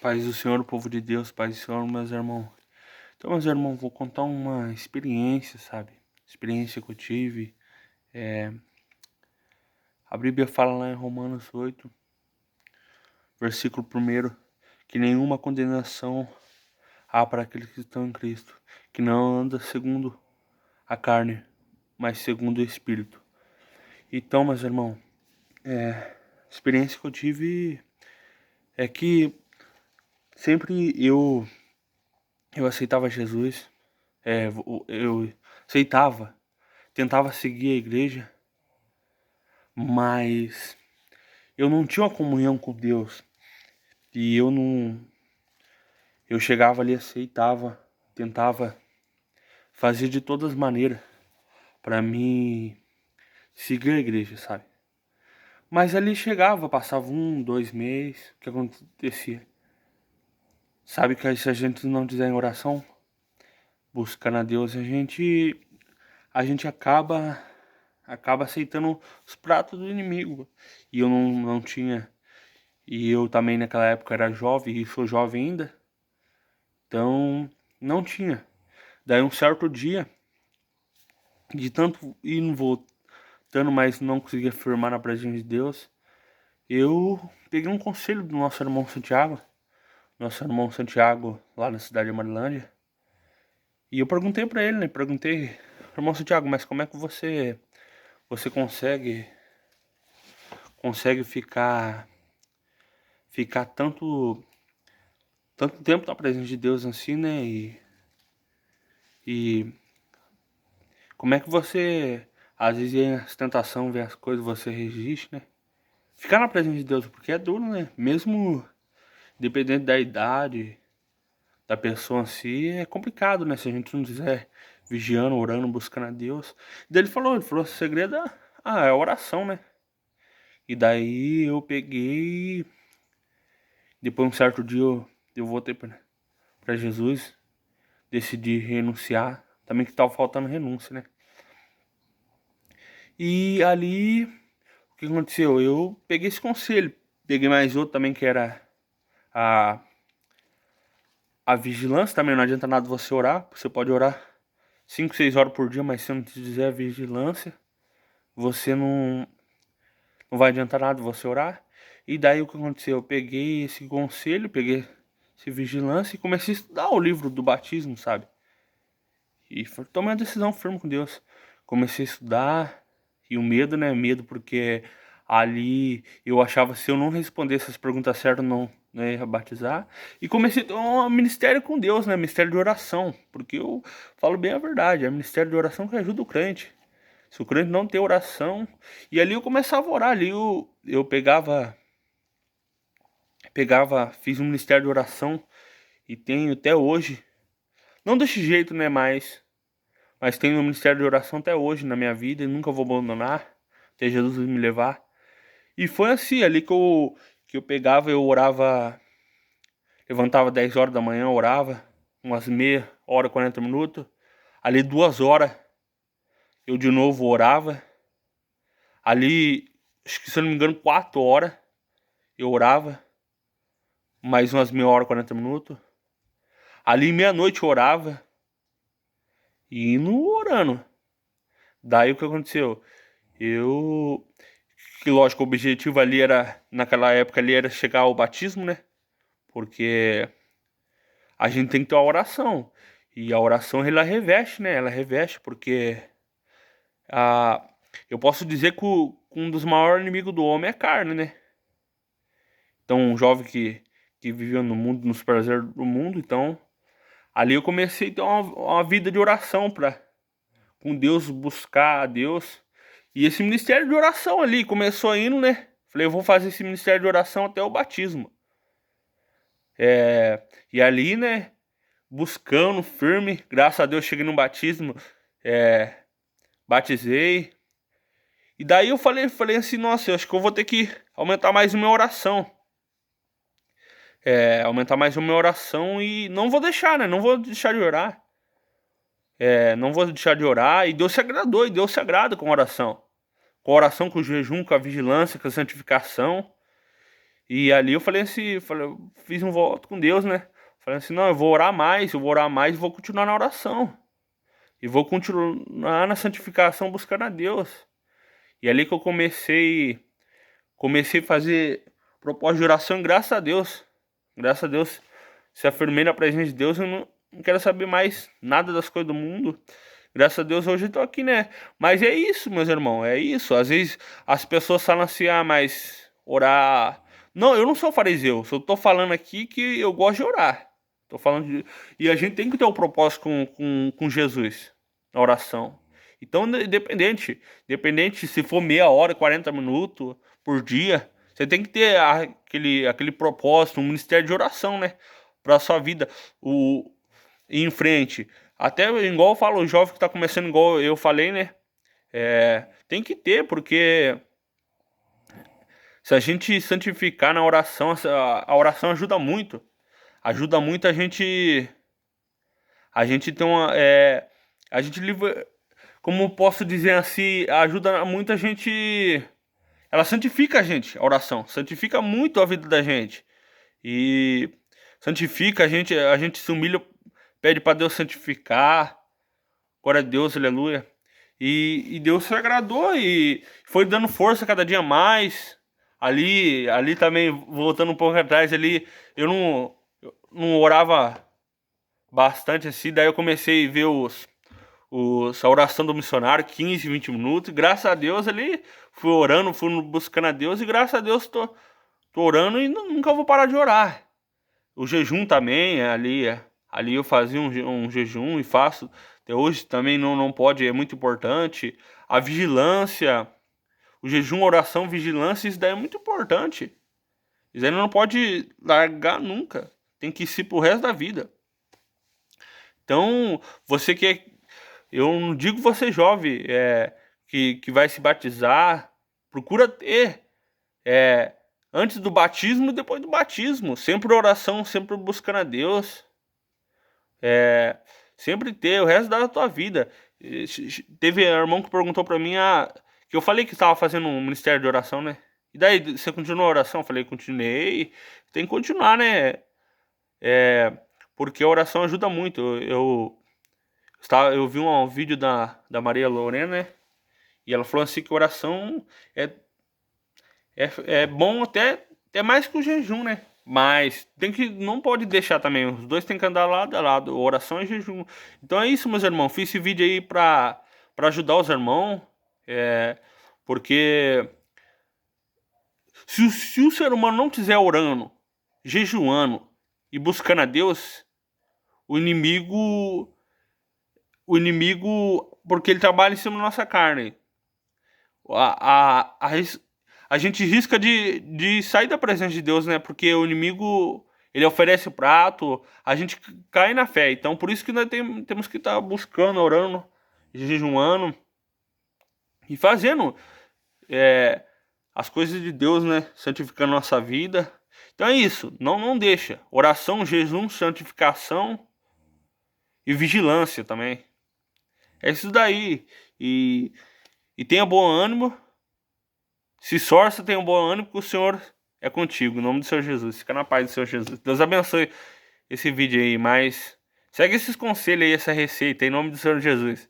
Paz do Senhor, povo de Deus, paz do Senhor, meus irmãos. Então, meus irmãos, vou contar uma experiência, sabe? Experiência que eu tive. A Bíblia fala lá em Romanos 8, versículo 1, que nenhuma condenação há para aqueles que estão em Cristo, que não anda segundo a carne, mas segundo o Espírito. Então, meus irmãos, a experiência que eu tive é que sempre eu aceitava Jesus, eu aceitava, tentava seguir a igreja, mas eu não tinha uma comunhão com Deus. E eu chegava ali, aceitava, tentava fazer de todas as maneiras para mim seguir a igreja, sabe? Mas ali chegava, passava 1, 2 meses, o que acontecia? Sabe que se a gente não dizer em oração, buscando a Deus, a gente acaba aceitando os pratos do inimigo. E eu não tinha. E eu também naquela época era jovem e sou jovem ainda. Então não tinha. Daí um certo dia, de tanto ir e voltando, mas não conseguia firmar na presença de Deus, eu peguei um conselho do nosso irmão Santiago. Nosso irmão Santiago lá na cidade de Marilândia. E eu perguntei pra ele, né? Perguntei, irmão Santiago, mas como é que você consegue ficar tanto tempo na presença de Deus assim, né? E como é que você, às vezes, vem as tentações, vê as coisas, você resiste, né? Ficar na presença de Deus, porque é duro, né? Mesmo dependendo da idade da pessoa em si, é complicado, né? Se a gente não estiver vigiando, orando, buscando a Deus. Daí ele falou, o segredo é a oração, né? E daí eu peguei, depois um certo dia eu voltei pra Jesus, decidi renunciar, também que tava faltando renúncia, né? E ali, o que aconteceu? Eu peguei esse conselho, peguei mais outro também que era a, a vigilância, também não adianta nada você orar, você pode orar 5, 6 horas por dia, mas se eu não te dizer a vigilância, você não vai adiantar nada você orar. E daí o que aconteceu? Eu peguei esse conselho, peguei esse vigilância e comecei a estudar o livro do batismo, sabe? E tomei uma decisão firme com Deus. Comecei a estudar, e o medo, né? Medo porque ali eu achava que se eu não respondesse as perguntas certas, não ia batizar. E comecei a ter um ministério com Deus, né? Ministério de oração. Porque eu falo bem a verdade, é ministério de oração que ajuda o crente. Se o crente não tem oração. E ali eu começava a orar, ali eu fiz um ministério de oração e tenho até hoje. Não desse jeito, né? Mas tenho um ministério de oração até hoje na minha vida e nunca vou abandonar. Até Jesus me levar. E foi assim, ali que eu pegava, eu orava. Levantava 10 horas da manhã, orava. Umas meia hora, 40 minutos. Ali 2 horas, eu de novo orava. Ali, acho que se eu não me engano, 4 horas eu orava. Mais umas meia hora, 40 minutos. Ali meia-noite eu orava. E indo orando. Daí o que aconteceu? Eu. Que lógico, o objetivo ali era, naquela época ali, era chegar ao batismo, né? Porque a gente tem que ter uma oração. E a oração ela reveste, né? Ela reveste, porque a, eu posso dizer que um dos maiores inimigos do homem é a carne, né? Então, um jovem que viveu no mundo, nos prazeres do mundo, então. Ali eu comecei a ter uma vida de oração pra com Deus, buscar a Deus. E esse ministério de oração ali começou indo, né? Falei, eu vou fazer esse ministério de oração até o batismo. E ali, né? Buscando firme, graças a Deus cheguei no batismo, batizei. E daí eu falei assim, nossa, eu acho que eu vou ter que aumentar mais a minha oração. Aumentar mais a minha oração e não vou deixar, né? Não vou deixar de orar. Não vou deixar de orar. E Deus se agradou, e Deus se agrada com a oração. Com a oração, com o jejum, com a vigilância, com a santificação. E ali eu falei assim, eu fiz um voto com Deus, né? Falei assim, não, eu vou orar mais e vou continuar na oração. E vou continuar na santificação buscando a Deus. E ali que eu comecei a fazer propósito de oração, e graças a Deus, se afirmei na presença de Deus, eu não quero saber mais nada das coisas do mundo. Graças a Deus hoje eu tô aqui, né? Mas é isso, meus irmãos, é isso. Às vezes as pessoas falam assim, ah, mas orar. Não, eu não sou fariseu, só tô falando aqui que eu gosto de orar. Tô falando de... E a gente tem que ter o propósito com Jesus na oração. Então, independente se for meia hora, 40 minutos por dia, você tem que ter aquele propósito, um ministério de oração, né? Pra sua vida ir em frente. Até igual eu falo, o jovem que tá começando, igual eu falei, né? Tem que ter, porque se a gente santificar na oração, a oração ajuda muito. Ajuda muito a gente ter uma. A gente livra. Como eu posso dizer assim, ajuda muito a gente. Ela santifica a gente, a oração. Santifica muito a vida da gente. E santifica a gente se humilha, pede para Deus santificar. Glória a Deus, aleluia. E Deus se agradou e foi dando força cada dia mais. Ali também, voltando um pouco atrás, ali eu não orava bastante assim. Daí eu comecei a ver a oração do missionário, 15, 20 minutos. E graças a Deus ali, fui orando, fui buscando a Deus. E graças a Deus tô orando e nunca vou parar de orar. O jejum também, ali eu fazia um jejum e faço. Até hoje também não pode, é muito importante. A vigilância, o jejum, oração, vigilância, isso daí é muito importante. Isso aí não pode largar nunca. Tem que ir pro resto da vida. Então, você que é. Eu não digo você jovem, que vai se batizar, procura ter. É, antes do batismo e depois do batismo. Sempre oração, sempre buscando a Deus. É, sempre ter o resto da tua vida. Teve um irmão que perguntou pra mim, que eu falei que estava fazendo um ministério de oração, né? E daí, você continuou a oração? Eu falei, continuei. Tem que continuar, né? É, porque a oração ajuda muito. Eu vi um vídeo da Maria Lorena, né? E ela falou assim que oração é, é bom até mais que o jejum, né? Mas não pode deixar também. Os dois tem que andar lado a lado, oração e jejum. Então é isso, meus irmãos. Fiz esse vídeo aí pra ajudar os irmãos. É, porque se o ser humano não estiver orando, jejuando e buscando a Deus, o inimigo. O inimigo. Porque ele trabalha em cima da nossa carne. A gente risca de sair da presença de Deus, né? Porque o inimigo, ele oferece o prato, a gente cai na fé. Então, por isso que nós temos que estar buscando, orando, jejuando e fazendo é, as coisas de Deus, né? Santificando nossa vida. Então é isso, não deixa. Oração, jejum, santificação e vigilância também. É isso daí. E tenha bom ânimo. Se esforça, tenha um bom ânimo, que o Senhor é contigo. Em nome do Senhor Jesus. Fica na paz do Senhor Jesus. Deus abençoe esse vídeo aí, mas segue esses conselhos aí, essa receita, em nome do Senhor Jesus.